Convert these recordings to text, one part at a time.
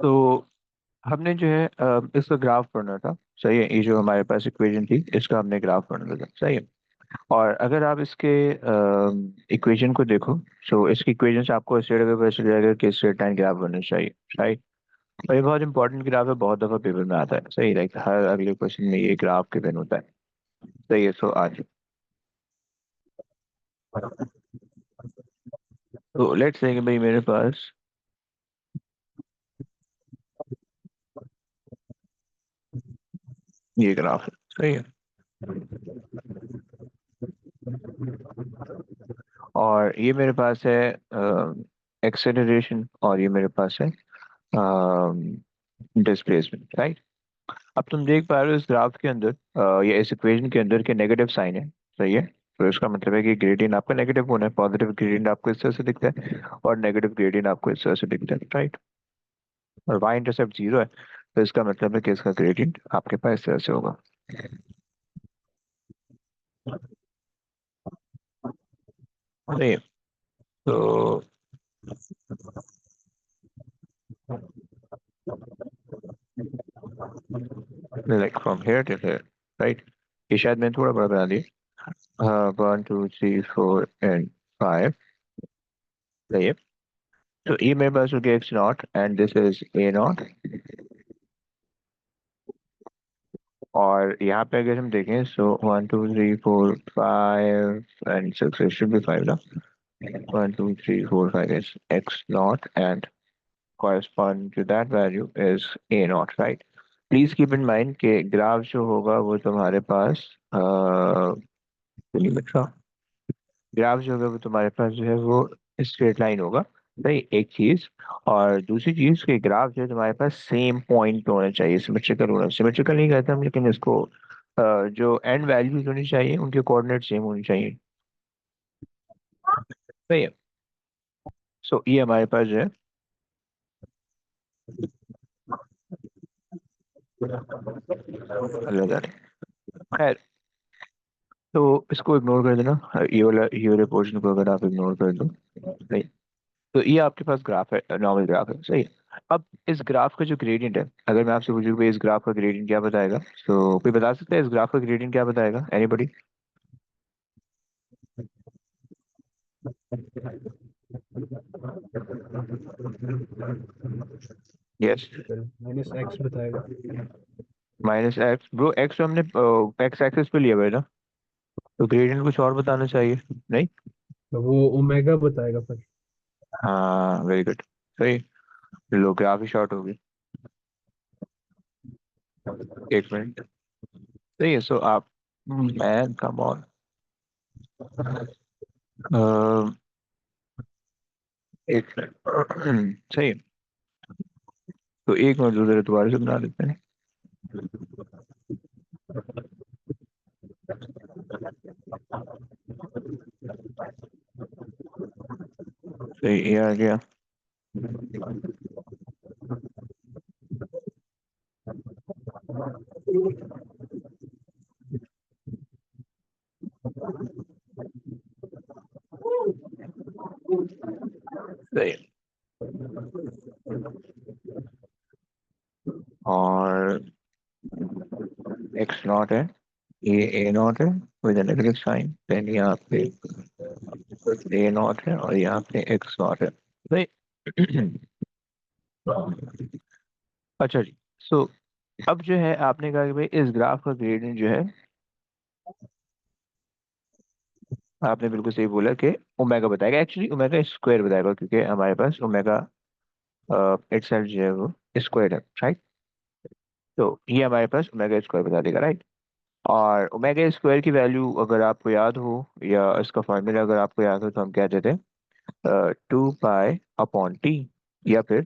तो हमने जो है इसका ग्राफ पढ़ना था। सही है, ये जो हमारे पास इक्वेशन थी इसका हमने ग्राफ पढ़ना था। सही है। और अगर आप इसके इक्वेशन को देखो, तो इसकी इक्वेशन से आपको स्ट्रेट अवे पता चल जाएगा कि स्ट्रेट लाइन ग्राफ बनना चाहिए। राइट। और ये बहुत इंपॉर्टेंट ग्राफ है, बहुत दफा पेपर में आता है। सही, लाइक हर अगले क्वेश्चन में ये ग्राफ गिवन होता है। सही है। सो आज तो लेट्स से कि भाई मेरे पास ये ग्राफ है। सही है। और ये मेरे पास है एक्सेलरेशन, और ये मेरे पास है डिस्प्लेसमेंट। राइट। अब तुम देख पा रहे हो इस ग्राफ के अंदर या इस इक्वेशन के अंदर के नेगेटिव साइन है। सही है। तो इसका मतलब है कि ग्रेडियंट आपका नेगेटिव होना है। पॉजिटिव ग्रेडियंट आपको इस तरह से दिखता है और नेगेटिव ग्रेडियंट आपको इस तरह से दिखता है। राइट। और वाई इंटरसेप्ट जीरो है, तो इसका मतलब है कि इसका ग्रेडियंट आपके पास इस तरह से होगा। सही है। तो like from here to here. Right. ये शायद मैंने थोड़ा बड़ा बना दिया। 1 2 3 4 एंड 5। सही है। तो ये मेरे पास हो गया x not and this is a not. और यहाँ पे अगर हम देखें, सो 1 2 3 4 5 एंड 6, शुड बी 5 ना। 1 2 3 4 5 is x naught and correspond to that value is a naught, right? Please keep in mind कि ग्राफ जो होगा वो तुम्हारे पास ग्राफ जो होगा वो तुम्हारे पास जो है वो स्ट्रेट लाइन होगा। सही, एक चीज। और दूसरी चीज के ग्राफ जो है तुम्हारे पास सेम पॉइंट पे होना चाहिए, सिमेट्रिकल होना। सिमेट्रिकल नहीं कहते हम, लेकिन इसको जो एंड वैल्यूज होनी चाहिए उनके कोऑर्डिनेट सेम होनी चाहिए। सही है। सो ये हमारे पास जो है अलग है। खैर, तो इसको इग्नोर कर देना। ये वाले पोर्शन को अगर आप इग्नोर कर दो। सही। तो ये आपके पास ग्राफ है, नॉर्मल ग्राफ है। सही है। अब इस ग्राफ का जो ग्रेडियंट है, अगर मैं आपसे पूछूं कि इस ग्राफ का ग्रेडियंट क्या बताएगा, तो कोई बता सकता है इस ग्राफ का ग्रेडियंट क्या बताएगा? एनीबडी? यस। -x बताएगा। माइनस एक्स ब्रो, एक्स तो हमने एक्स एक्सिस पे लिया हुआ है ना, तो ग्रेडियंट कुछ और बताना चाहिए। नहीं। तो वो ओमेगा बताएगा फिर। हाँ, वेरी गुड। सही। लो, ग्राफ ही शॉर्ट होगी। एक मिनट। सही है। सो आप मैन कम ऑन। एक मिनट। सही है। तो एक मिनट जरा दोबारा से बना लेते हैं। सही, ये आ गया। सही है। और एक्स नॉट है, ये ए नॉट है विद नेगेटिव साइन। देन यहाँ पे ए नॉट है और यहाँ पे एक्स नॉट है। सही। अच्छा जी। सो अब जो है आपने कहा कि भाई इस ग्राफ का ग्रेडियंट जो है, आपने बिल्कुल सही बोला कि ओमेगा बताएगा। एक्चुअली ओमेगा स्क्वायर बताएगा, क्योंकि हमारे पास ओमेगा इटसेल्फ जो है वो स्क्वायर है। राइट। तो ये हमारे पास ओमेगा स्क्वायर बता देगा। राइट। और ओमेगा स्क्वायर की वैल्यू अगर आपको याद हो, या इसका फॉर्मूला अगर आपको याद हो, तो हम क्या देते हैं? 2 पाई अपॉन टी, या फिर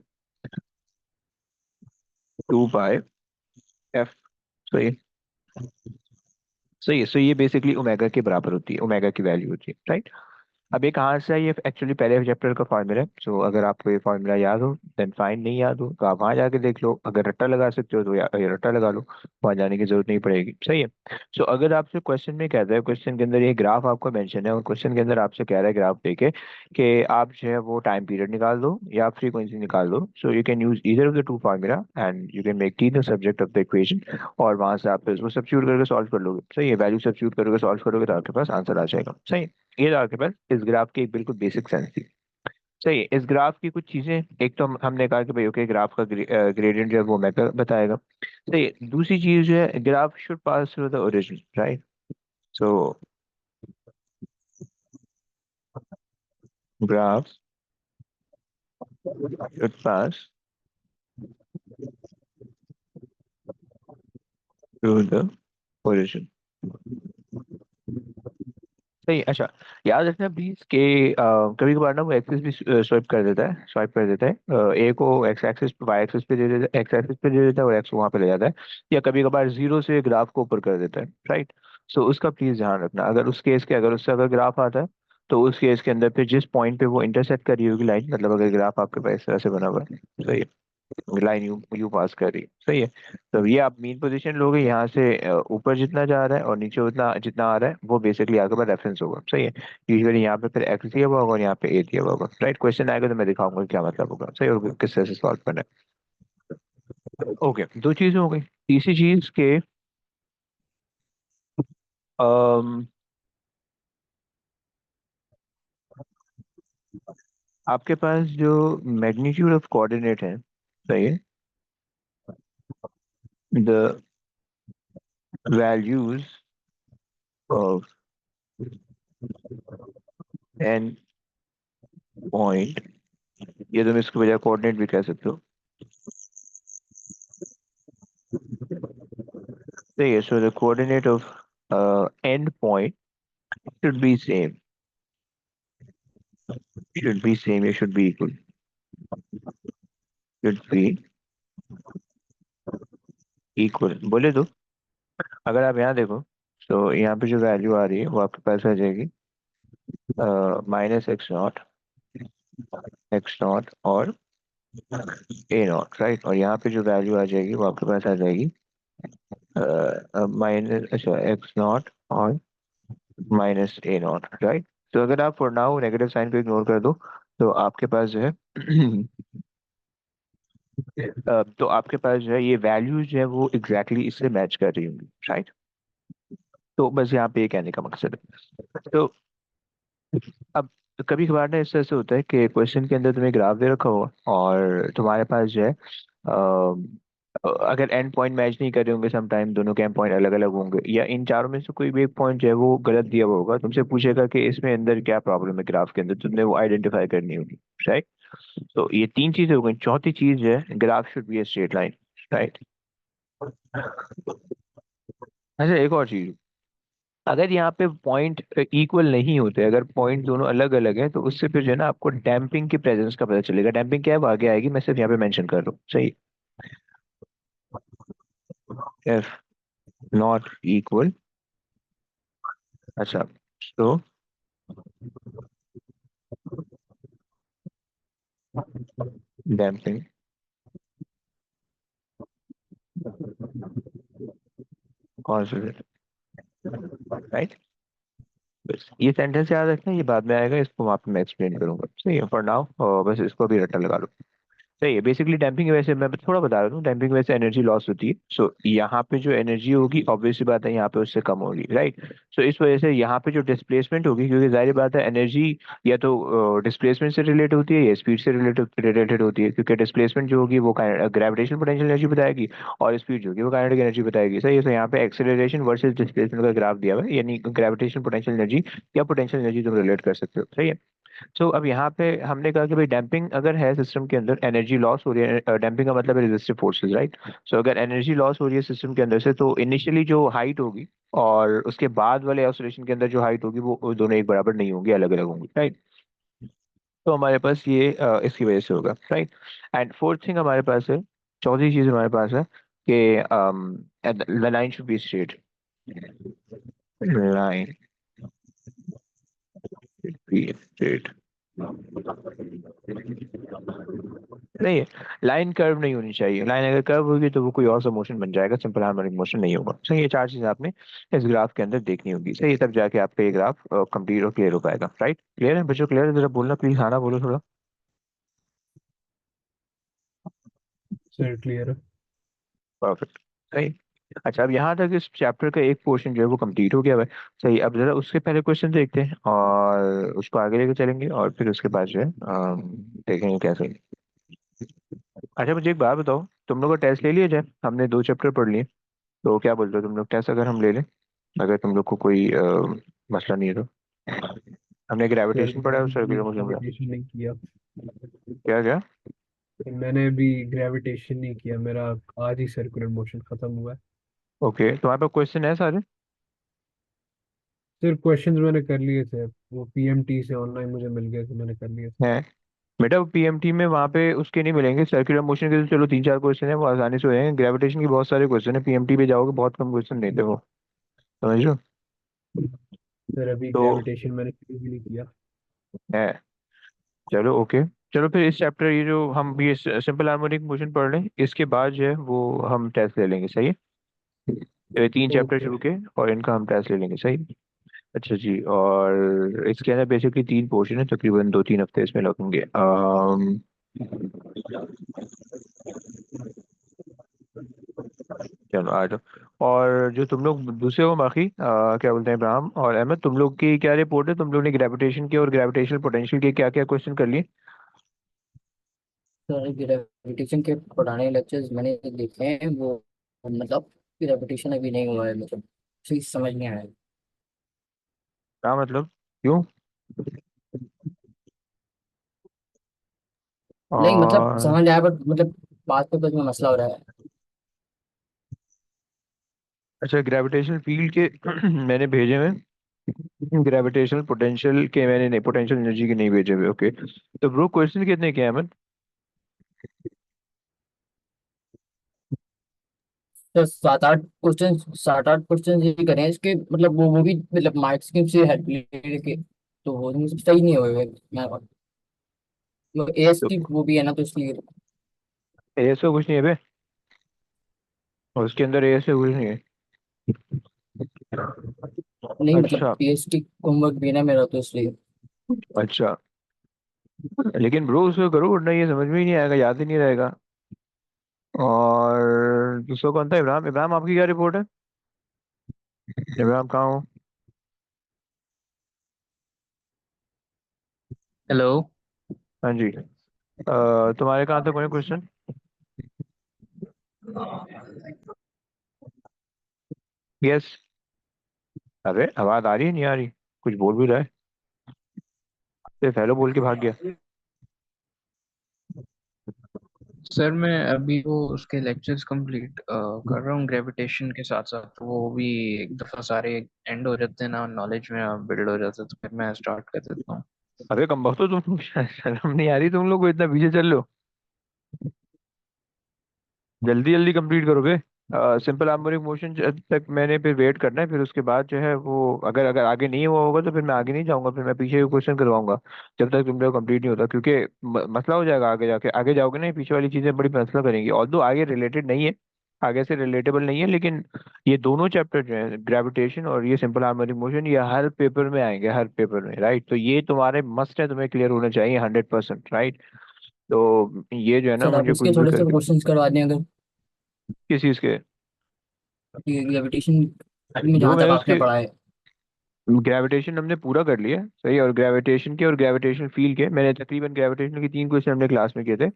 2 पाई एफ। सही। सही है। सो ये बेसिकली ओमेगा के बराबर होती है, ओमेगा की वैल्यू होती है। राइट। अब ये कहाँ से है, ये एक्चुअली पहले चैप्टर का फॉर्मूला है। सो अगर आपको ये फॉर्मूला याद हो देन फाइन, नहीं याद हो तो आप वहाँ जाके देख लो, अगर रट्टा लगा सकते हो तो ये रट्टा लगा लो, वहाँ जाने की जरूरत नहीं पड़ेगी, सही है। सो अगर आपसे क्वेश्चन में कहता है, क्वेश्चन के अंदर ये ग्राफ आपको मेंशन है और क्वेश्चन के अंदर आपसे कह रहा है ग्राफ देके कि आप जो है वो टाइम पीरियड निकाल दो या फ्रीक्वेंसी निकाल दो, so you can use either of the two formula and you can make tea the subject of the equation, और वहां से आप उसको सब्स्टिट्यूट करके सॉल्व कर लोगे, सही है। वैल्यू सब्स्टिट्यूट करके सॉल्व करोगे तो आपके पास आंसर आ जाएगा, सही है। ये था आपके पास इस ग्राफ की एक बिल्कुल बेसिक सेंस थी, सही है। इस ग्राफ की कुछ चीजें, एक तो हमने कहा कि भाई ओके ग्राफ का ग्रेडियंट जो है वो मैं बताएगा, सही है। दूसरी चीज जो है, graph should pass through the origin, right. So graph should pass through the origin, सही, अच्छा। याद रखना प्लीज कि कभी कभार ना वो एक्सिस भी स्वाइप कर देता है, ए को एक्स एक्सिस वाई एक्सिस पे दे देता है, एक्स एक्सिस पे दे देता है और एक्स वहां पे ले जाता है, या कभी कभार जीरो से ग्राफ को ऊपर कर देता है, राइट। सो उसका प्लीज ध्यान रखना, अगर उस केस के अगर उससे अगर ग्राफ आता है तो उस केस के अंदर फिर जिस पॉइंट पे वो इंटरसेक्ट कर रही होगी लाइन, मतलब अगर ग्राफ आपके पास इस तरह से बना हुआ है, सही है, लाइन यू यू पास कर रही है, सही है। तो ये आप मीन पोजीशन लोगे, यहाँ से ऊपर जितना जा रहा है और नीचे उतना जितना आ रहा है वो बेसिकली आपके पास रेफरेंस होगा, सही है। यूजुअली यहाँ पे फिर एक्स दिया हुआ होगा और यहाँ पे ए दिया हुआ होगा, राइट। क्वेश्चन आएगा तो मैं दिखाऊंगा क्या मतलब होगा, सही, और किस तरह से सॉल्व करना है। ओके, दो चीजें हो गई। तीसरी चीज के अम, आपके पास जो मैग्नीट्यूड ऑफ कोऑर्डिनेट है, सही है, the values of an point, ये तुम इसके बजाय कोऑर्डिनेट भी कह सकते हो, सही है। So the coordinate of and point should be same, should be same, या should be equal, should be equal बोले तो अगर आप यहाँ देखो, तो यहाँ पे जो वैल्यू आ रही है वो आपके पास आ जाएगी -x0, x0 और a0, राइट। और यहाँ पे जो वैल्यू आ जाएगी वो आपके पास आ जाएगी माइनस, अच्छा, x0 और -a0, राइट। तो अगर आप फॉर नाउ नेगेटिव साइन को इग्नोर कर दो तो आपके पास जो है तो आपके पास जो है ये वैल्यूज जो है वो एग्जैक्टली exactly इससे मैच कर रही होंगी, राइट। तो बस यहाँ पे ये कहने का मकसद है। तो अब कभी कभार ना इस तरह से होता है कि क्वेश्चन के अंदर तुम्हें ग्राफ दे रखा होगा और तुम्हारे पास जो है अगर एंड पॉइंट मैच नहीं कर रहे होंगे, सम टाइम दोनों के एंड पॉइंट अलग अलग होंगे, या इन चारों में से कोई भी एक पॉइंट जो है वो गलत दिया हुआ होगा, तुमसे पूछेगा कि इसमें अंदर क्या प्रॉब्लम है ग्राफ के अंदर, तुमने वो आइडेंटिफाई करनी होगी, राइट। तो ये तीन चीजें हो गई। चौथी चीज जो है, graph should be a straight line, right. अच्छा, एक और चीज, अगर यहाँ पे पॉइंट इक्वल नहीं होते, अगर पॉइंट दोनों अलग अलग हैं तो उससे फिर जो है ना आपको डैम्पिंग की प्रेजेंस का पता चलेगा। डैम्पिंग क्या है वो आगे आएगी, मैं सिर्फ यहाँ पे मेंशन कर रहा हूँ, सही। एफ नॉट इक्वल, अच्छा, तो डैम्पिंग कॉन्स्टेंट, राइट। बस ये सेंटेंस याद रखना, ये बाद में आएगा, इसको वहाँ पे मैं एक्सप्लेन करूंगा, सही है। फॉर नाउ बस इसको भी रट्टा लगा लो, सही है। बेसिकली डैम्पिंग वैसे मैं थोड़ा बता रहा हूँ, डैम्पिंग वैसे एनर्जी लॉस होती है, सो यहाँ पे जो एनर्जी होगी ऑब्वियस सी बात है यहाँ पे उससे कम होगी, राइट। सो इस वजह से यहाँ पे जो डिस्प्लेसमेंट होगी, क्योंकि जाहिर बात है एनर्जी या तो डिस्प्लेसमेंट से रिलेट होती है या स्पीड से रिलेटेड होती है, क्योंकि डिस्प्लेसमेंट जो होगी वो ग्रेविटेशनल पोटेंशियल एनर्जी बताएगी और स्पीड जो होगी वो काइनेटिक एनर्जी बताएगी, सही है। तो यहाँ पे एक्सेलरेशन वर्सेस डिस्प्लेसमेंट का ग्राफ दिया हुआ है, यानी ग्रेविटेशनल पोटेंशियल एनर्जी या पोटेंशियल एनर्जी तुम रिलेट कर सकते हो, सही है। तो अब यहाँ पे हमने कहा कि भाई डैम्पिंग अगर है सिस्टम के अंदर, एनर्जी लॉस हो रही है, डैम्पिंग का मतलब है रेजिस्टिव फोर्सेस, राइट। सो अगर एनर्जी लॉस हो रही है सिस्टम के अंदर से, तो इनिशियली जो हाइट होगी और उसके बाद वाले ऑसिलेशन के अंदर जो हाइट होगी वो दोनों एक बराबर नहीं होंगी, अलग अलग होंगी, राइट। तो हमारे पास ये इसकी वजह से होगा, राइट। एंड फोर्थ थिंग हमारे पास है, चौथी चीज हमारे पास है कि the line should be straight, line straight नहीं है। लाइन कर्व नहीं होनी चाहिए, लाइन अगर कर्व होगी तो वो कोई और सा मोशन बन जाएगा, सिंपल हार्मोनिक मोशन नहीं होगा। सही, ये चार चीजें आपने इस ग्राफ के अंदर देखनी होगी। सही है, तब जाके आपका ये ग्राफ कंप्लीट और क्लियर हो पाएगा। राइट, क्लियर है बच्चों? क्लियर है? जरा बोलना प्लीज, हाँ ना बोलो थोड़ा। सर क्लियर है। परफेक्ट। सही। अच्छा, अब यहाँ तक इस चैप्टर का एक पोर्शन जो है वो कंप्लीट हो गया है। सही, अब जरा उसके पहले क्वेश्चन देखते हैं और उसको आगे लेके चलेंगे, और फिर उसके बाद जो है देखेंगे कैसे। अच्छा, मुझे एक बात बताओ, तुम लोग का टेस्ट ले लिया जाए? हमने दो चैप्टर पढ़ लिए, तो क्या बोलते हो तुम लोग, टेस्ट अगर हम ले लें, अगर तुम लोग को कोई मसला नहीं है तो? हमने सर ग्रेविटेशन पढ़ा है और मैंने भी सर्कुलर मोशन का। ग्रेविटेशन नहीं किया। क्या क्या? मैंने भी ग्रेविटेशन नहीं किया, मेरा आज ही सर्कुलर मोशन खत्म हुआ है। ओके, तुम्हारे पास क्वेश्चन है सारे? सर क्वेश्चंस मैंने कर लिए थे, वो पीएमटी से ऑनलाइन मुझे मिल गए थे, मैंने कर लिए थे। हैं? बेटा, पीएमटी में वहाँ पे उसके नहीं मिलेंगे, सर्कुलर मोशन के तो चलो तीन चार क्वेश्चन है, वो आसानी से हो जाएंगे। ग्रेविटेशन के बहुत सारे क्वेश्चन है, पीएमटी पे जाओगे बहुत कम क्वेश्चन देते हो, समझ लो। सर अभी तो ग्रेविटेशन मैंने शुरू भी नहीं किया। है, चलो ओके। चलो फिर इस चैप्टर, ये जो हम ये सिंपल हार्मोनिक मोशन पढ़ लें, इसके बाद जो है वो हम टेस्ट ले लेंगे। सही है, ये तीन चैप्टर ओके। शुरू के और इनका हम टेस्ट ले लेंगे। सही। अच्छा जी, और इसके अंदर बेसिकली तीन पोर्शन है, तकरीबन दो तीन हफ्ते इसमें लगेंगे। चलो आ जाओ। और जो तुम लोग दूसरे हो बाकी, क्या बोलते हैं, इब्राहिम और अहमद, तुम लोग की क्या रिपोर्ट है? तुम लोग ने ग्रेविटेशन के और ग्रेविटेशनल पोटेंशियल के क्या क्या क्वेश्चन कर लिए? सर ग्रेविटेशन के पुराने लेक्चर्स मैंने देखे हैं, वो मतलब ग्रेविटेशन अभी नहीं हुआ है, मतलब चीज समझ नहीं आया। क्या मतलब, क्यों? नहीं मतलब और समझ आया, बट मतलब बात पे कुछ में मसला हो रहा है। अच्छा, ग्रेविटेशनल फील्ड के मैंने भेजे हुए, ग्रेविटेशनल पोटेंशियल के मैंने नहीं, पोटेंशियल एनर्जी के नहीं भेजे हुए। ओके, तो ब्रो क्वेश्चन कितने के हैं अहमद? तो सात आठ क्वेश्चन ये करें इसके, मतलब वो भी मतलब मार्क्स स्कीम से हेल्प लेके, तो वो मुझे सही नहीं हुए। मैं एएस तो की वो भी है ना, तो इसलिए। ऐसा कुछ नहीं है बे, और उसके अंदर ऐसे कुछ नहीं है। नहीं मतलब अच्छा। पीएचडी होमवर्क भी है ना मेरा, तो इसलिए। अच्छा, लेकिन ब्रो उसको करो, वरना ये समझ में ही नहीं आएगा, याद ही नहीं रहेगा। और दूसरा कौन था? इब्राहिम। इब्राहिम आपकी क्या रिपोर्ट है? इब्राहिम कहाँ हो? हेलो। हाँ जी। तुम्हारे कहाँ तक हुए क्वेश्चन? यस। अरे आवाज आ रही है नहीं आ रही? कुछ बोल भी रहा है, सिर्फ हेलो बोल के भाग गया। सर मैं अभी वो उसके लेक्चर्स कंप्लीट कर रहा हूँ ग्रेविटेशन के साथ साथ, वो भी एक दफ़ा सारे एंड हो जाते हैं ना, नॉलेज में बिल्ड हो जाता है, तो फिर मैं स्टार्ट कर देता हूँ। अरे कम वक्त, तो तुम शर्म नहीं आ रही तुम लोग को, इतना पीछे चल लो, जल्दी जल्दी कंप्लीट करोगे? सिंपल हार्मोनिक मोशन तक मैंने फिर वेट करना है, फिर उसके बाद जो है वो, अगर अगर आगे नहीं हुआ होगा तो फिर मैं आगे नहीं जाऊंगा, फिर मैं पीछे क्वेश्चन करवाऊंगा जब तक तुम लोग कंप्लीट नहीं होता, क्योंकि मसला हो जाएगा आगे जाके। आगे जाओगे ना, ये पीछे वाली चीजें बड़ी मसला करेंगी, और दो आगे रिलेटेड नहीं है, आगे से रिलेटेबल नहीं है, लेकिन ये दोनों चैप्टर जो है, ग्रेविटेशन और ये सिंपल हार्मोनिक मोशन, ये हर पेपर में आएंगे, हर पेपर में। राइट, तो ये तुम्हारे मस्ट है, तुम्हें क्लियर होना चाहिए 100%। राइट, तो ये जो है ना, सर आप मुझे कुछ इसके भी थोड़े से करके। क्वेश्चंस करवा दें अगर, किस चीज के? ग्रेविटेशन में ब्रो जहाँ तक मैंने आपने उसके पढ़ा है। ग्रेविटेशन हमने पूरा कर लिया, सही, और ग्रेविटेशन के और ग्रेविटेशन फील्ड के मैंने तकरीबन ग्रेविटेशन के तीन क्वेश्चन हमने क्लास में किए थे।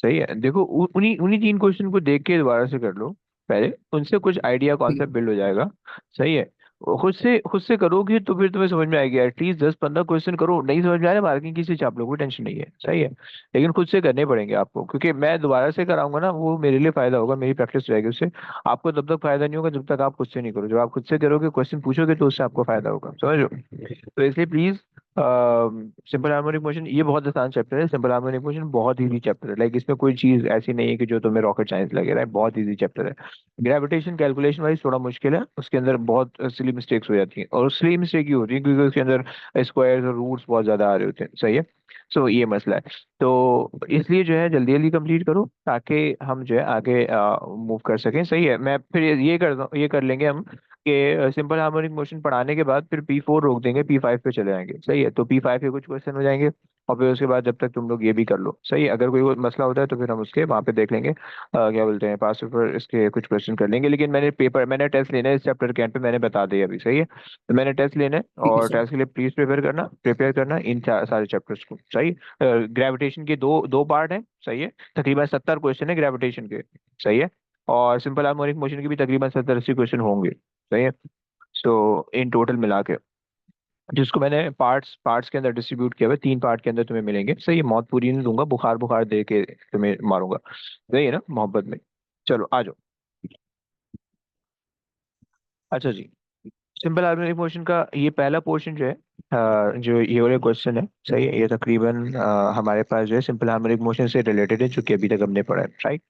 सही है, देखो उन्हीं उन्हीं तीन क्वेश्चन को देख के दोबारा से कर लो पहले, उनसे कुछ आइडिया ठीक कॉन्सेप्ट बिल्ड हो जाएगा। सही है, वो खुद से करोगे तो फिर तुम्हें समझ में आएगी। एटलीस्ट 10-15 क्वेश्चन करो, नहीं समझ में आया मार्किंग किसी चाप लो, कोई टेंशन नहीं है। सही है, लेकिन खुद से करने पड़ेंगे आपको, क्योंकि मैं दोबारा से कराऊंगा ना, वो मेरे लिए फायदा होगा, मेरी प्रैक्टिस रहेगी उससे। आपको तब तक फायदा नहीं होगा जब तक आप खुद से नहीं करो, जब आप खुद से करोगे, क्वेश्चन पूछोगे, तो उससे आपको फायदा होगा, समझ लो। तो इसलिए प्लीज सिंपल हार्मोनिक मोशन ये बहुत आसान चैप्टर है। सिंपल हार्मोनिक मोशन बहुत इजी चैप्टर है। लाइक इसमें कोई चीज ऐसी नहीं है कि जो तुम्हें रॉकेट साइंस लगे रहा है। बहुत इजी चैप्टर है। ग्रेविटेशन कैलकुलेशन वाइज थोड़ा मुश्किल है। उसके अंदर बहुत सिली मिस्टेक्स हो जाती हैं, और सिली मिस्टेक ही होती है क्योंकि उसके अंदर स्क्वायर्स और रूट्स बहुत ज्यादा आ रहे होते हैं। सही है। सो ये मसला है। तो इसलिए जो है जल्दी जल्दी कंप्लीट करो ताकि हम जो है आगे मूव कर सकें। सही है। मैं फिर ये कर लेंगे हम कि सिंपल हार्मोनिक मोशन पढ़ाने के बाद फिर P4 रोक देंगे, P5 पे चले जाएंगे। सही है। तो P5 के कुछ क्वेश्चन हो जाएंगे, और फिर उसके बाद जब तक तुम लोग ये भी कर लो। सही है। अगर कोई और मसला होता है तो फिर हम उसके वहाँ पे देख लेंगे, क्या बोलते हैं, पास पेपर इसके कुछ क्वेश्चन कर लेंगे। लेकिन मैंने टेस्ट लेना है इस चैप्टर के एंड पे, मैंने बता दिया अभी। सही है। तो मैंने टेस्ट लेना है, ठीक है और सर। टेस्ट के लिए प्लीज प्रिपेयर करना इन सारे चैप्टर्स को। सही। ग्रेविटेशन के दो दो पार्ट हैं। सही है। तकरीबन 70 क्वेश्चन है ग्रेविटेशन के। सही है। और सिंपल हार्मोनिक मोशन के भी तकरीबन 70-80 क्वेश्चन होंगे। सही है। सो इन टोटल मिला के, जिसको मैंने पार्ट्स पार्ट्स के अंदर डिस्ट्रीब्यूट किया हुआ है, 3 पार्ट के अंदर तुम्हें मिलेंगे। सही है। मौत पूरी नहीं दूंगा, बुखार बुखार दे के तुम्हें मारूंगा। सही है ना, मोहब्बत में। चलो आ जाओ। अच्छा जी। सिंपल हार्मोनिक मोशन का ये पहला पोर्शन जो है, जो ये वाले क्वेश्चन है। सही है। ये तकरीबन हमारे पास जो है सिंपल हार्मोनिक मोशन से रिलेटेड है, जो कि अभी तक हमने पढ़ा है। राइट।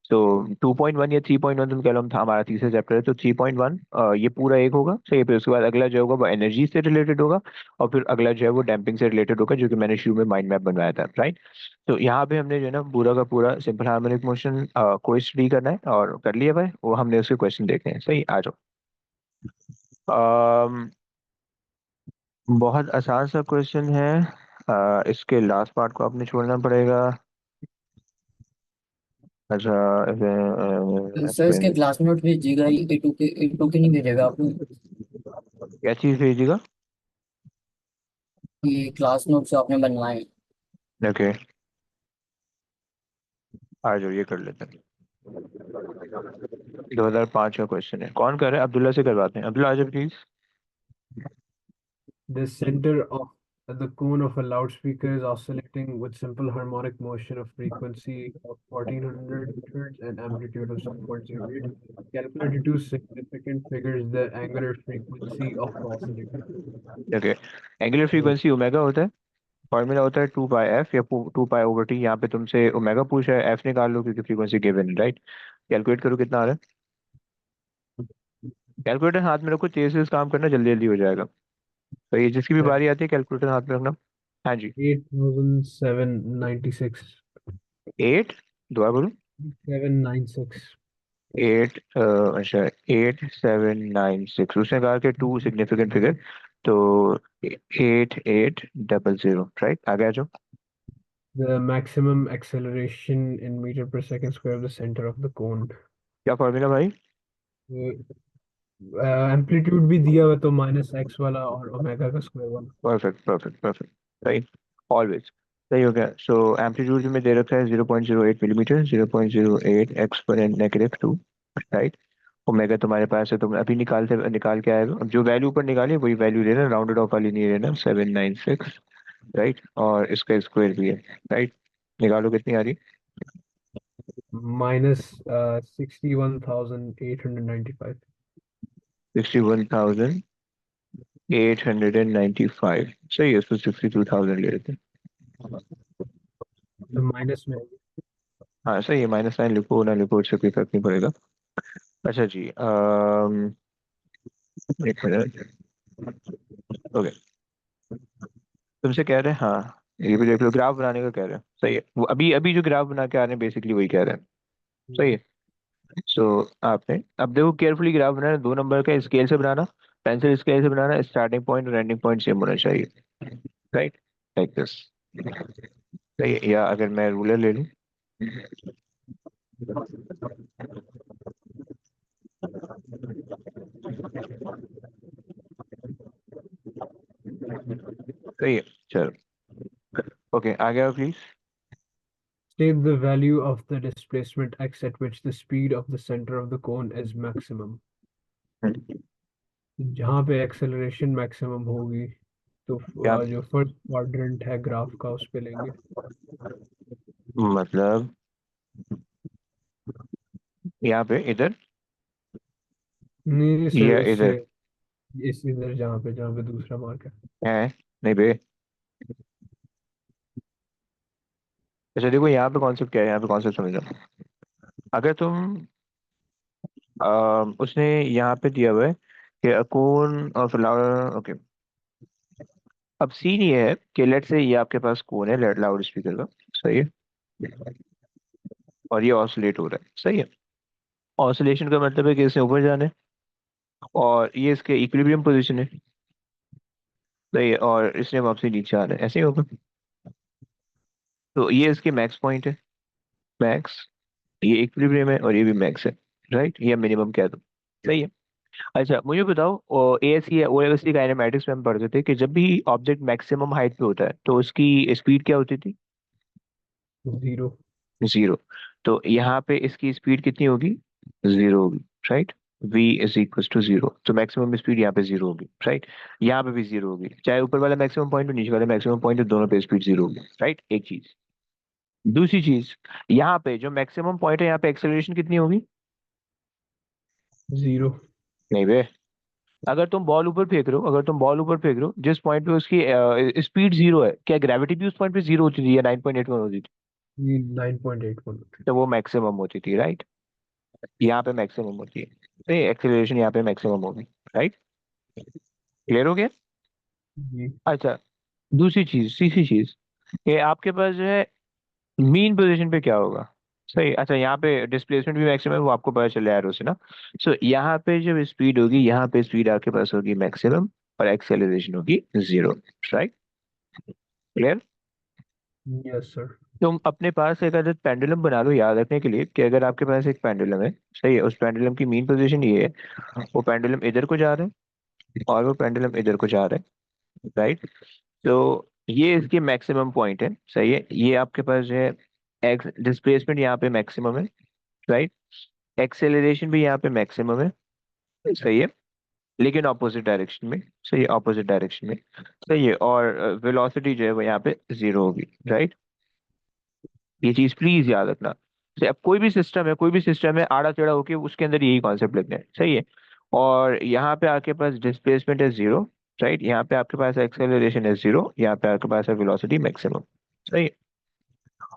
तो 2.1 या 3.1 तुम कह लो, हम था हमारा तीसरा चैप्टर है, तो 3.1 ये पूरा एक होगा। सही है। फिर उसके बाद अगला जो होगा वो एनर्जी से रिलेटेड होगा, और फिर अगला जो है वो डैम्पिंग से रिलेटेड होगा, जो कि मैंने शुरू में माइंड मैप बनवाया था। राइट। तो यहाँ पे हमने जो है ना पूरा का पूरा सिंपल हार्मोनिक मोशन को स्टडी करना है, और कर लिया भाई वो हमने उसके क्वेश्चन देखे हैं। सही। आ जाओ। बहुत आसान सा क्वेश्चन है। इसके लास्ट पार्ट को आपने छोड़ना पड़ेगा। अच्छा। सर इसके क्लास नोट भेजिएगा, ए टू के नहीं भेजेगा आपने? क्या चीज़ भेजिएगा? ये क्लास नोट जो आपने बनवाए। ओके। आ जाओ, ये कर लेते हैं। 2005 का क्वेश्चन है। कौन कर रहा है? अब्दुल्ला से करवाते हैं। अब्दुल्ला आ जाओ please. The center of the cone of a loudspeaker is oscillating with simple harmonic motion of frequency of 1400 hertz and amplitude of 7.08. Calculate two significant figures the angular frequency of the oscillator. Okay. Angular तो frequency omega होता है। Formula होता है 2 पाई F या 2 पाई/टी। यहाँ पे तुमसे omega पूछा है, एफ निकाल लो क्योंकि फ्रीक्वेंसी गिवन है। राइट। कैलकुलेट करो कितना आ रहा है। कैलकुलेटर हाथ में रखो, तेज से काम करना, जल्दी जल्दी हो जाएगा। तो ये जिसकी भी बारी आती है कैलकुलेटर हाथ में रखना। हाँ जी। 8796 8। दोबारा बोलो। 796 8। अच्छा। 8796 उसने कहा कि टू सिग्निफिकेंट फिगर। तो 8800। राइट। आ गया जो। The maximum acceleration in meter per second square of the center of the cone. क्या फॉर्मूला भाई? एम्पलीट्यूड भी दिया हुआ तो -x वाला और ओमेगा का स्क्वायर वाला। Perfect perfect perfect. Right. Always सही हो गया। सो एम्पलीट्यूड में दे रखा है 0.08 मिलीमीटर, 0.08 एक्सपोनेंट -2। राइट। ओमेगा तुम्हारे पास है, तुम अभी निकाल के आए हो। अब जो वैल्यू ऊपर निकाली वही वैल्यू लेना, राउंडेड ऑफ वाली नहीं लेना। 796। राइट। और इसका स्क्वायर भी है। राइट। निकालो कितनी आ रही? -61,895। 61,895। सही है। उसको 62,000 ले लेते हैं। तो माइनस में हाँ सही है। -9 लिखो ना लिखो, इससे कोई फर्क नहीं पड़ेगा। अच्छा जी। एक मिनट। ओके। तुमसे कह रहे हैं, हाँ ये भी देख लो, ग्राफ बनाने का कह रहे हैं। सही है। वो अभी अभी जो ग्राफ बना के आ रहे हैं बेसिकली वही कह रहे हैं। सही है। सो आपने अब देखो केयरफुली ग्राफ बनाना है, 2 नंबर का स्केल से बनाना, पेंसिल स्केल से बनाना, स्टार्टिंग पॉइंट और एंडिंग पॉइंट सेम होना चाहिए। राइट। Like this. सही है। या अगर मैं रूलर ले लूँ। सही है। चलो। ओके आ गया please. state the value of the displacement x at which the speed of the center of the cone is maximum. जहाँ पे एक्सेलरेशन मैक्सिमम होगी तो क्या जो फर्स्ट क्वाड्रेंट है ग्राफ का उस पे लेंगे। मतलब? यहाँ पे इधर नहीं सर, या उससे इधर इस इधर जहाँ पे दूसरा मार्क है। है? नहीं बे। अच्छा देखो यहाँ पे कॉन्सेप्ट क्या है, यहाँ पे कॉन्सेप्ट समझो। अगर तुम उसने यहाँ पे दिया हुआ है कि अ कोन ऑफ लाउड, ओके। अब सीन ये है कि लेट से ये आपके पास कोन है लाउड स्पीकर का, सही है, और ये ऑसिलेट हो रहा है, सही है। ऑसिलेशन का मतलब है कि इसने ऊपर जाना है, और ये इसके इक्विलिब्रियम पोजीशन है, सही है, और इसने वापसी नीचे आना है, ऐसे ही होगा। तो ये इसके मैक्स पॉइंट है, मैक्स, ये इक्विलिब्रियम है और ये भी मैक्स है, राइट, ये मिनिमम कह दो, सही है। अच्छा मुझे बताओ, एएससी या ओएससी काइनेमैटिक्स में हम पढ़ते थे कि जब भी ऑब्जेक्ट मैक्सिमम हाइट पे होता है तो उसकी स्पीड क्या होती थी? जीरो। जीरो। तो यहाँ पे इसकी स्पीड कितनी होगी? जीरो होगी, right. v is equal to zero, तो मैक्सिमम स्पीड यहाँ पे जीरो होगी, राइट। यहाँ पे भी जीरो होगी, चाहे ऊपर वाला मैक्सिमम पॉइंट हो नीचे वाला मैक्सिमम पॉइंट हो, दोनों पे स्पीड जीरो होगी, राइट, एक चीज। दूसरी चीज, यहाँ पे जो मैक्सिमम पॉइंट है यहाँ पे एक्सेलरेशन कितनी होगी? जीरो। नहीं बे, अगर तुम बॉल ऊपर फेंक रहे हो, अगर तुम बॉल ऊपर फेंक रहे हो जिस पॉइंट पे उसकी स्पीड जीरो है, क्या ग्रेविटी भी उस पॉइंट पे जीरो होती थी या 9.81 होती थी? ये 9.81 तो वो मैक्सिमम होती थी, राइट। यहाँ पे मैक्सिमम होती है, तो एक्सेलरेशन यहाँ पे मैक्सिमम होगी, राइट। क्लियर हो गया? जी। अच्छा, दूसरी चीज, तीसरी चीज, ये आपके पास जो है मीन पोजीशन पे क्या होगा? सही, अच्छा यहाँ पे डिस्प्लेसमेंट भी मैक्सिमम है, वो आपको पता चल रहा है एरो से ना। सो यहाँ पे जब स्पीड होगी, यहाँ पे स्पीड आपके पास होगी मैक्सिमम, और एक्सेलरेशन होगी zero, right. Clear? Yes sir. तुम अपने पास एक अदद पेंडुलम बना लो याद रखने के लिए, कि अगर आपके पास एक पेंडुलम है, सही है, उस पेंडुलम की मीन पोजीशन ये है, वो पेंडुलम इधर को जा रहा है और वो पेंडुलम इधर को जा रहा है, राइट। तो ये इसके मैक्सिमम पॉइंट है, सही है, ये आपके पास जो है एक्स डिस्प्लेसमेंट यहाँ पे मैक्सिमम है, राइट। एक्सेलरेशन भी यहाँ पे मैक्सिमम है, सही है, लेकिन ऑपोजिट डायरेक्शन में, सही है, ऑपोजिट डायरेक्शन में, सही है, और वेलोसिटी जो है वो यहाँ पे जीरो होगी, राइट। ये चीज प्लीज याद रखना। जैसे अब कोई भी सिस्टम है, कोई भी सिस्टम है, आड़ा टेढ़ा होके उसके अंदर यही कॉन्सेप्ट लगना है, सही है। और यहाँ पे आपके पास डिस्प्लेसमेंट है जीरो, राइट, यहाँ पे आपके पास एक्सेलरेशन है जीरो, यहाँ पे आपके पास है वेलोसिटी मैक्सिमम, सही है।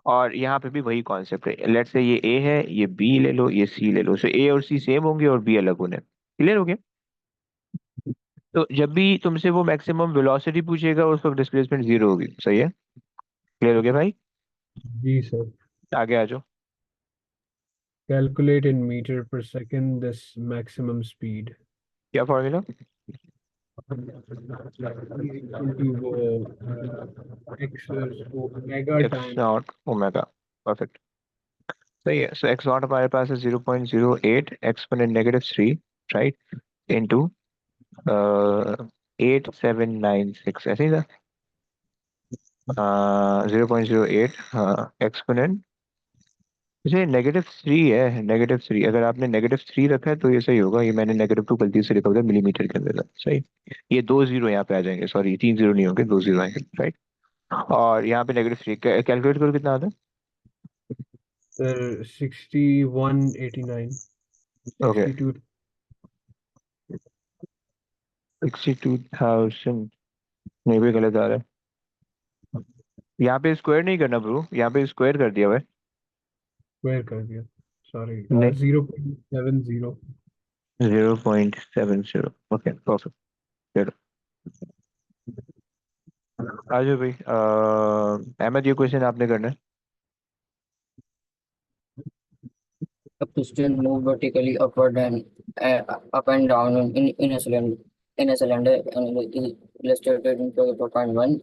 और यहाँ पे भी वही कॉन्सेप्ट है, लेट्स से ये ए है, ये बी ले लो, ये सी ले लो, सो ए और सी सेम होंगे और बी अलग होने, क्लियर हो गया? तो जब भी तुमसे वो मैक्सिमम वेलोसिटी पूछेगा उस वक्त डिस्प्लेसमेंट जीरो होगी, सही है, क्लियर हो गया भाई? जी सर। आगे आ जाओ। Calculate in meter per second this maximum speed. क्या formula? E is equal to x omega x times. Not omega, perfect, सही है। सो एक्स नॉट हमारे पास है 0.08 exponent negative three, right, into 8796, ऐसे ही था। 0.08, हाँ, एक्सपोनेंट, जैसे नेगेटिव थ्री है, नेगेटिव थ्री, अगर आपने नेगेटिव थ्री रखा है तो ये सही होगा, ये मैंने नेगेटिव टू गलती से लिखा हुआ था मिलीमीटर के अंदर था, सही। ये दो जीरो यहाँ पे आ जाएंगे, सॉरी तीन जीरो नहीं होंगे, दो जीरो आएंगे, राइट। और यहाँ पे नेगेटिव थ्री, कैलकुलेट करो कितना आता 6189. है? ओके, 62. 62,000, नहीं भी गलत आ रहा है, यहाँ पे स्क्वायर नहीं करना ब्रो, यहाँ पे स्क्वायर कर दिया हुआ है। स्क्वायर कर दिया, सॉरी। नहीं, 0.70. 0.70, ओके परफेक्ट, चलो आ जाओ भाई। अहमद ये क्वेश्चन आपने करना है। A piston move vertically upward and up and down in a cylinder and is illustrated in figure 4.1.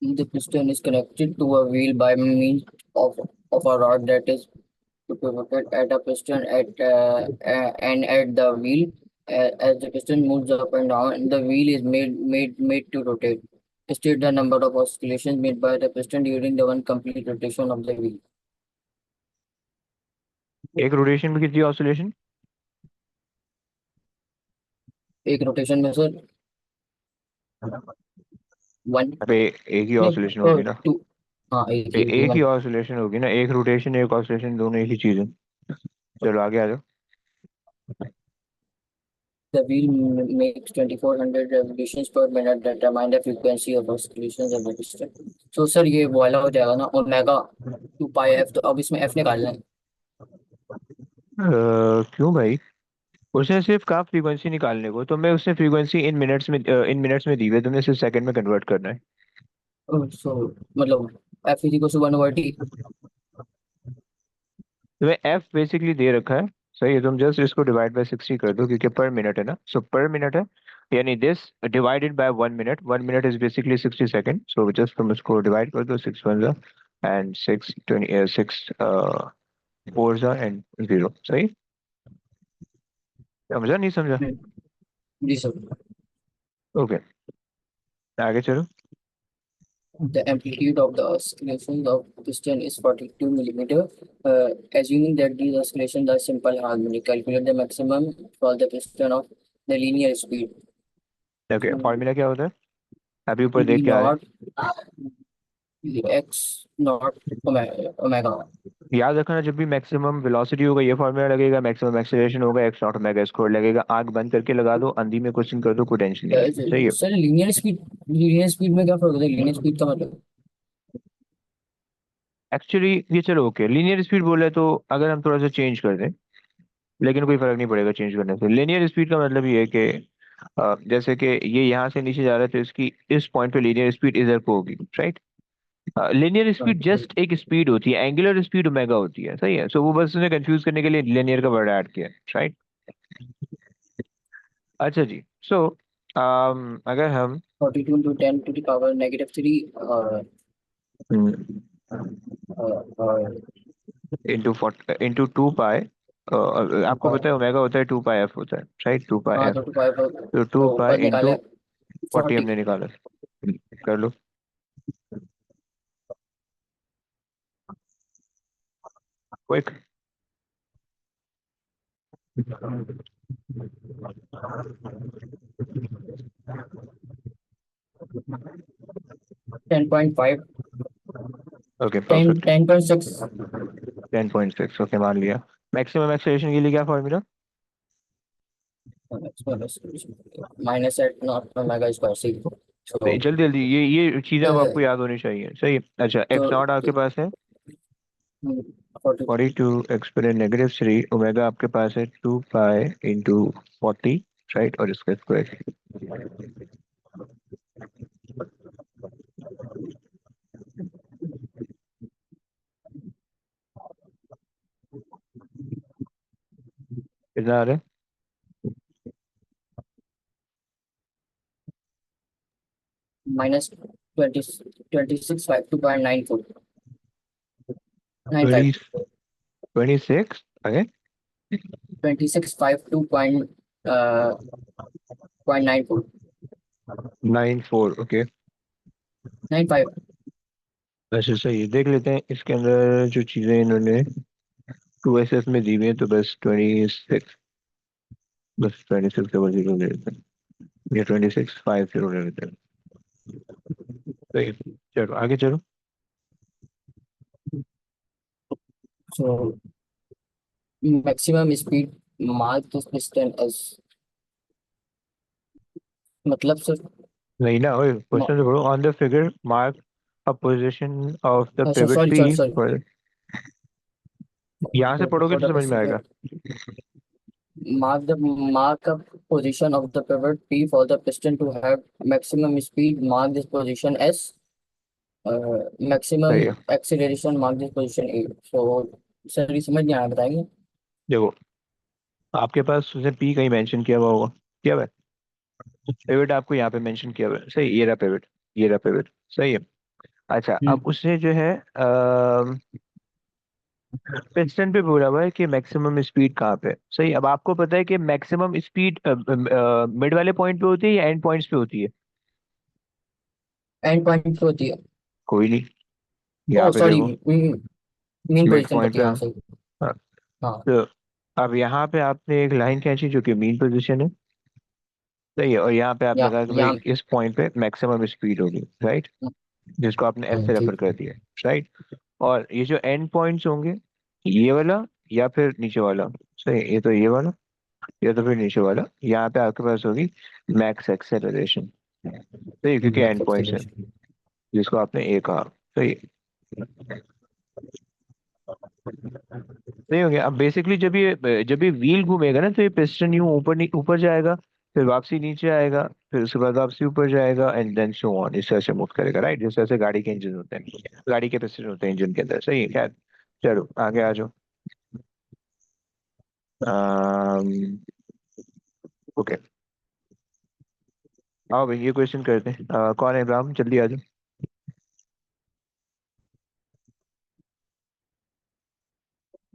The piston is connected to a wheel by means of a rod that is pivoted at a piston and at the wheel. As the piston moves up and down, the wheel is made to rotate. State the number of oscillations made by the piston during the one complete rotation of the wheel. एक rotation में कितनी oscillation? एक rotation में sir one, अबे एक ही नहीं, oscillation होगी ना, टू, हाँ एक ही एक ही वन। ऑसिलेशन होगी ना, एक रोटेशन एक ऑसिलेशन दोनों एक ही चीज है। चलो आगे आ जाओ। The wheel makes 2400 revolutions per minute, determine the frequency of oscillations of the piston. So sir ये वाला हो जाएगा ना ओमेगा 2 पाई एफ, तो अब इसमें एफ निकालना है। क्यों भाई? उसने सिर्फ कहा फ्रीक्वेंसी निकालने को, तो मैं उसने फ्रीक्वेंसी इन मिनट्स में दी हुई है, तुमने सिर्फ सेकंड में कन्वर्ट करना है। सो मतलब F is equal to 1/t। तुम्हें एफ बेसिकली दे रखा है, सही है, तुम जस्ट इसको डिवाइड बाय 60 कर दो क्योंकि पर मिनट है ना, सो पर मिनट है, यानी this divided by 1 minute, 1 minute is basically 60 second, so just तुम इसको डिवाइड कर दो, 6 1 एंड 6 4 एंड 0, सही? समझा नहीं समझा? जी सर। ओके, आगे चलो। The amplitude of the oscillations of piston is 42 millimeter. Assuming that these oscillations are simple harmonic, calculate the maximum for the piston of the linear speed. Okay, formula क्या होता है? अभी ऊपर V देख क्या है? naught x naught omega. याद रखना, जब भी मैक्सिमम वेलोसिटी होगा ये फॉर्मूला लगेगा, मैक्सिमम एक्सेलरेशन होगा एक्स नॉट ओमेगा स्क्वायर लगेगा। आंख बंद करके लगा दो, अंधी में क्वेश्चन कर दो, कोई टेंशन नहीं है, सही है। सर लीनियर स्पीड में क्या फर्क होता है? लीनियर स्पीड का मतलब एक्चुअली ये चलो ओके, लीनियर स्पीड बोले तो अगर हम थोड़ा सा चेंज कर दें, लेकिन कोई फर्क नहीं पड़ेगा चेंज करने से। लीनियर स्पीड का मतलब ये है कि जैसे कि ये यहाँ से नीचे जा रहा है तो इसकी इस पॉइंट पे लीनियर स्पीड इधर को होगी, राइट? लीनियर स्पीड जस्ट एक स्पीड होती है, एंगुलर स्पीड ओमेगा होती है, सही है। सो वो बस उसने कंफ्यूज करने के लिए लीनियर का वर्ड ऐड किया, राइट? अच्छा जी, सो अगर हम 42 into 10 to the power -3 into 2 पाई, आपको पता है ओमेगा होता है 2 पाई एफ होता है, राइट? 2 पाई हाँ एफ, तो 2 पाई तो टू तो पाई ऊपर निकाले इंटू 40 40। हमने निकाला। कर लो। क्विक। 10.5 okay 10 perfect. 10.6 10.6, ओके मान लिया। मैक्सिमम एक्सेलरेशन के लिए क्या formula? minus at not omega square c. नहीं, So जल्दी जल्दी, ये चीजें अब uh, आपको याद होनी चाहिए, सही है। अच्छा, एक्स तो नॉट आपके पास है 42 42 एक्सपोनेंट -3, ओमेगा आपके पास है 2 पाई इंटू 40, राइट? और इसका स्क्वायर कितना आ रहा है? minus 20 26 5 2.94 95 twenty 26 okay 26 5 2 point uh, 0.94 94, okay. 95। वैसे सही है, देख लेते हैं इसके अंदर जो चीजें इन्होंने 2 एस में दी हुई है, तो बस 26, बस 2600 ले लेते हैं, ये 2650 ले लेते हैं, सही है। चलो आगे चलो। So maximum speed mark this piston as मतलब सर नहीं ना, ओए क्वेश्चन तो पढ़ो। On the figure mark a position of the अच्छा pivot sorry P sorry sorry for, यहाँ से पढ़ोगे for तो the समझ में आएगा। mark the position of the pivot P for the piston to have maximum speed. Mark this position as सही maximum है। acceleration. Mark this position A. So sir ये समझ नहीं आया, बताएंगे? देखो, आपके पास उसने पी कहीं मेंशन किया हुआ होगा, क्या है? पिवट आपको यहाँ पे मेंशन किया हुआ है, सही, ये रहा पिवट, ये रहा पिवट, सही है। अच्छा, अब उसने जो है पिस्टन पे बोला हुआ है कि मैक्सिमम स्पीड कहाँ पे है? सही। अब आपको पता है कि मैक्सिमम स्पीड मिड वाले पॉइंट पे होती है या एंड पॉइंट्स पे होती है? एंड पॉइंट पे होती है। कोई नहीं, ओ यहाँ पे सॉरी, देखो, मेन मिड पोजीशन पे पॉइंट होती पे। है, हाँ सही। हाँ, हाँ तो अब यहाँ पे आपने एक लाइन खींची जो कि मीन पोजीशन है, सही है, और यहाँ पे आपने कहा कि भाई यहाँ इस पॉइंट पे मैक्सिमम स्पीड होगी, राइट? जिसको आपने एस से रेफर ठीक। कर दिया, राइट? और ये जो एंड पॉइंट्स होंगे, ये वाला या फिर नीचे वाला, सही, ये तो ये वाला, या तो फिर नीचे वाला, यहाँ पे आपके पास होगी मैक्स एक्सेलरेशन, सही है, क्योंकि Max एंड पॉइंट्स है acceleration. जिसको आपने ए कहा, सही है। सही हो गया। अब बेसिकली जब ये व्हील घूमेगा ना, तो ये पिस्टन यूं ऊपर जाएगा, फिर वापसी नीचे आएगा, फिर उसके बाद वापसी ऊपर जाएगा, एंड देन सो ऑन, इस तरह से मूव करेगा, राइट, जिस तरह से गाड़ी के इंजन होते हैं, गाड़ी के पिस्टन होते हैं इंजन के अंदर, सही है। खैर, चलो आगे आ जाओ। ओके, आओ भाई ये क्वेश्चन करते हैं। कौन है इब्राहिम, जल्दी आ जाओ।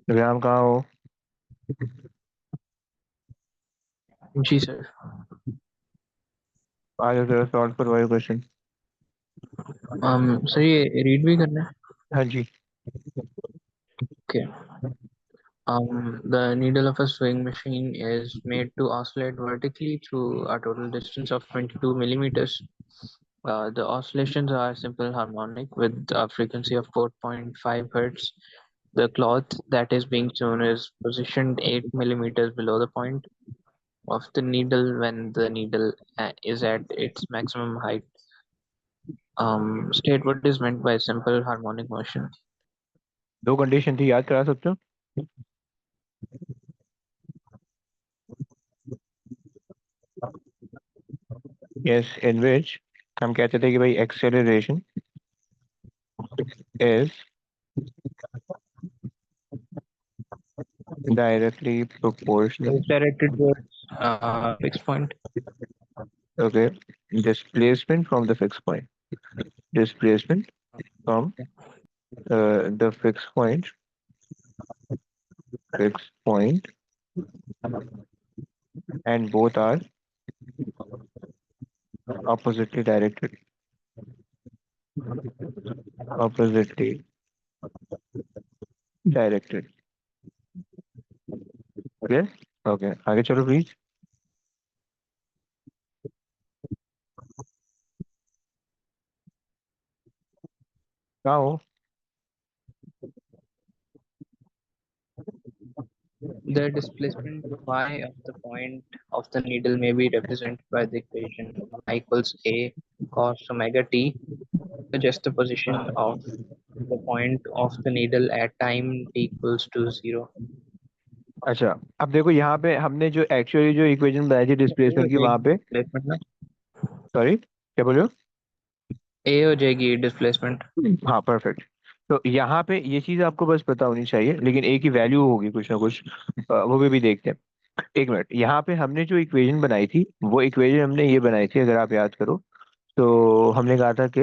इब्राहिम कहाँ हो? जी सर। आ जाओ जरा, सॉल्व करवाओ क्वेश्चन। सर ये रीड भी करना है? हाँ जी। Okay. The needle of a sewing machine is made to oscillate vertically through a total distance of 22 millimeters. The oscillations are simple harmonic with a frequency of 4.5 hertz. The cloth that is being sewn is positioned 8 millimeters below the point of the needle when the needle is at its maximum height. State what is meant by simple harmonic motion. दो condition थी, याद करा सकते हो? Yes, इन विच हम कहते थे कि भाई acceleration is directly proportional, It's directed towards fixed point. Okay, displacement from the fix point, displacement from the fix point, and both are oppositely directed, oppositely directed, clear? Okay, आगे चलो प्लीज। कहाँ हो? The displacement y of the point of the needle may be represented by the equation y equals a cos omega t, suggests the position of the point of the needle at time t equals to 0. अच्छा, अब देखो यहाँ पे हमने जो actually जो equation बनाई थी A हो डिस्प्लेसमेंट की वहां जाएगी पे, डिस्प्लेसमेंट ना? सॉरी क्या बोल रहे हो? A हो जाएगी डिस्प्लेसमेंट। हाँ परफेक्ट। तो यहाँ पे ये चीज आपको बस पता होनी चाहिए, लेकिन ए की वैल्यू होगी कुछ ना कुछ, वो भी देखते हैं। एक मिनट, यहाँ पे हमने जो इक्वेशन बनाई थी, वो इक्वेशन हमने ये बनाई थी, अगर आप याद करो तो हमने कहा था कि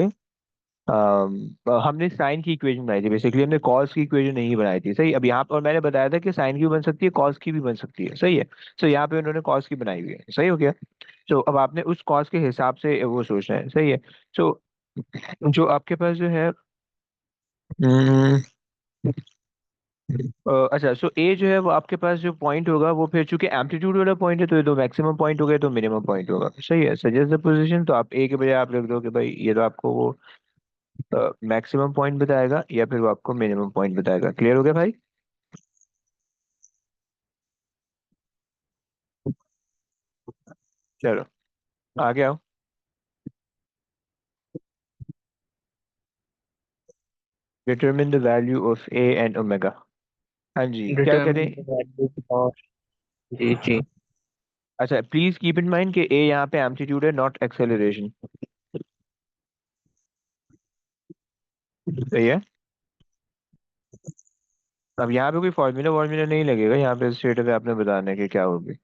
हमने साइन की इक्वेशन बनाई थी, बेसिकली हमने कॉस की इक्वेशन नहीं बनाई थी, सही। अब यहाँ पर मैंने बताया था कि साइन की भी बन सकती है, कॉस की भी बन सकती है, सही है। तो यहाँ पे उन्होंने कॉस की बनाई हुई है, सही हो गया। तो अब आपने उस कॉस के हिसाब से वो सोचना है, सही है। तो जो आपके पास जो है, हम्म, अच्छा, सो ए जो है वो आपके पास जो पॉइंट होगा, वो फिर चूंकि एम्पलीट्यूड वाला पॉइंट है, तो ये तो मैक्सिमम पॉइंट हो गया, तो मिनिमम पॉइंट होगा, सही है। सजेस्ट द पोजीशन, तो आप ए के बजाय आप लिख दो कि भाई ये तो आपको वो मैक्सिमम पॉइंट बताएगा, या फिर वो आपको मिनिमम पॉइंट बताएगा। क्लियर हो गया भाई? चलो आगे आओ। Determine the value of A and omega. हाँ जी, क्या करें? Determine the value of g g. अच्छा, प्लीज कीप इन माइंड कि ए यहाँ पे एम्पलीट्यूड है, नॉट एक्सेलरेशन, सही है। अब यहाँ पे कोई फॉर्मूला वॉर्मूला नहीं लगेगा, यहाँ पे स्ट्रेट अवे आपने बताना है कि क्या होगी।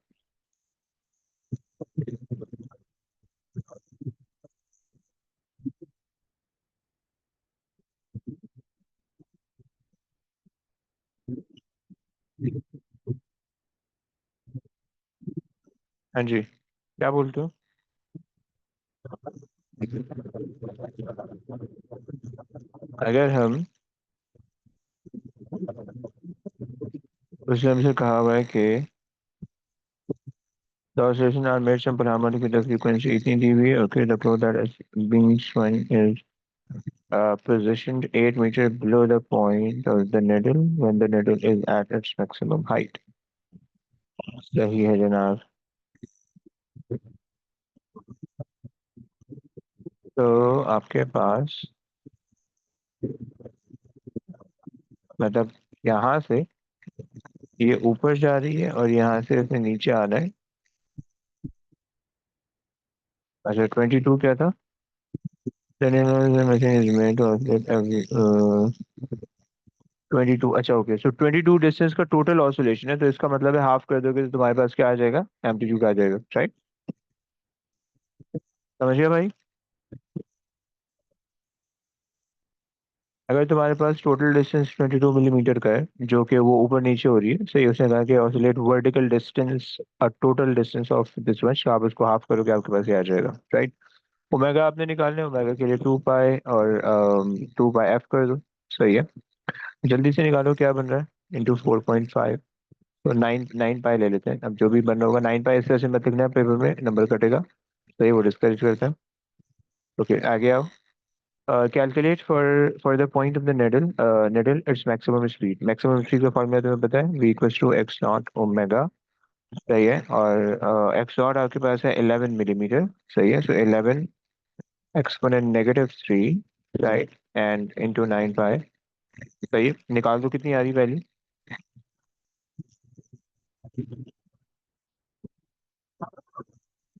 हाँ जी, क्या बोलते हो? अगर हम, उसने हमसे कहा हुआ है कि the oscillation are made simple harmonic with the frequency इतनी दी हुई है, okay, the cloth that is being swung is positioned 8 meters below the point of the needle when the needle is at its maximum height. सही है जनाब। तो आपके पास मतलब यहाँ से ये ऊपर जा रही है और यहाँ से इसे नीचे आ रहा है। अच्छा 22 क्या था? 22, अच्छा ओके। सो 22 डिस्टेंस का टोटल ऑसिलेशन है, तो इसका मतलब है हाफ कर दोगे तो तुम्हारे पास क्या आ जाएगा, एम्पलीट्यूड आ जाएगा, राइट? समझ गया भाई? अगर तुम्हारे पास टोटल डिस्टेंस 22 मिलीमीटर का है, जो कि वो ऊपर नीचे हो रही है, सही, उसने कहा कि oscillate vertical distance total distance of this much, आप उसको हाफ करोगे आपके पास ये आ जाएगा, राइट? ओमेगा आपने निकालने, ओमेगा के लिए 2 पाई और 2 पाई एफ कर दो। सही है। जल्दी से निकालो क्या बन रहा है, इंटू 4.5। तो 9 9 पाई ले लेते हैं, अब जो भी बन रहा होगा 9 पाई इस तरह से मत लिखना, पेपर में नंबर कटेगा। सही, वो डिस्करेज करते हैं। ओके आगे आओ। Calculate for the point of the needle its maximum speed का फॉर्मूला तुम्हें पता है, v equals to x not omega. सही है। और एक्स नॉट आपके पास है 11 मिलीमीटर। सही है। सो 11 एक्सपोनेंट -3, राइट, एंड इंटू 9 पाई। सही है, निकाल दो कितनी आ रही वैल्यू।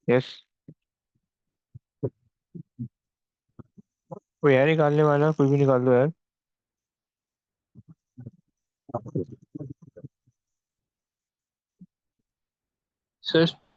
यस। कोई है निकालने वाला, कोई भी निकाल दो यार। सर